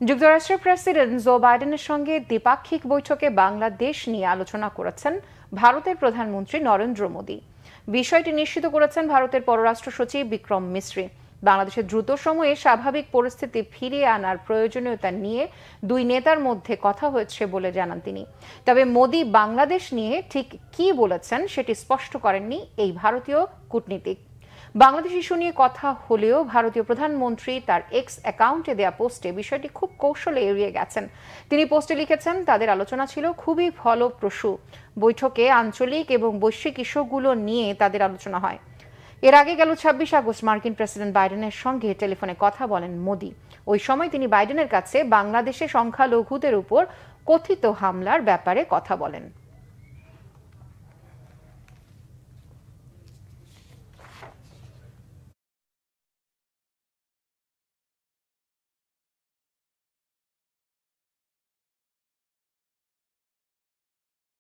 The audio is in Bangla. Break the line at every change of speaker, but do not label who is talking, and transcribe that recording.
যুক্তরাষ্ট্রের প্রেসিডেন্ট জো বাইডেনের সঙ্গে দ্বিপাক্ষিক বৈঠকে বাংলাদেশ নিয়ে আলোচনা করেছেন ভারতের প্রধানমন্ত্রী নরেন্দ্র মোদী। বিষয়টি নিশ্চিত করেছেন ভারতের পররাষ্ট্র সচিব বিক্রম মিশ্রি। বাংলাদেশের দ্রুত সময়ে স্বাভাবিক পরিস্থিতি ফিরিয়ে আনার প্রয়োজনীয়তা নিয়ে দুই নেতার মধ্যে কথা হয়েছে বলে জানান তিনি। তবে মোদী বাংলাদেশ নিয়ে ঠিক কী বলেছেন সেটি স্পষ্ট করেননি এই ভারতীয় কূটনীতিক। বাংলাদেশ ইস্যু নিয়ে কথা হলেও ভারতীয় প্রধানমন্ত্রী তার এক্স অ্যাকাউন্টে দেয়া পোস্টে বিষয়টি খুব কৌশলে এড়িয়ে গেছেন। তিনি পোস্টে লিখেছেন, তাদের আলোচনা ছিল খুবই ফলপ্রসূ। বৈঠকে আঞ্চলিক এবং বৈশ্বিক ইস্যুগুলো নিয়ে তাদের আলোচনা হয়। এর আগে গেল ২৬ আগস্ট মার্কিন প্রেসিডেন্ট বাইডেনের সঙ্গে টেলিফোনে কথা বলেন মোদী। ওই সময় তিনি বাইডেনের কাছে বাংলাদেশে সংখ্যালঘুদের উপর কথিত হামলার ব্যাপারে কথা বলেন।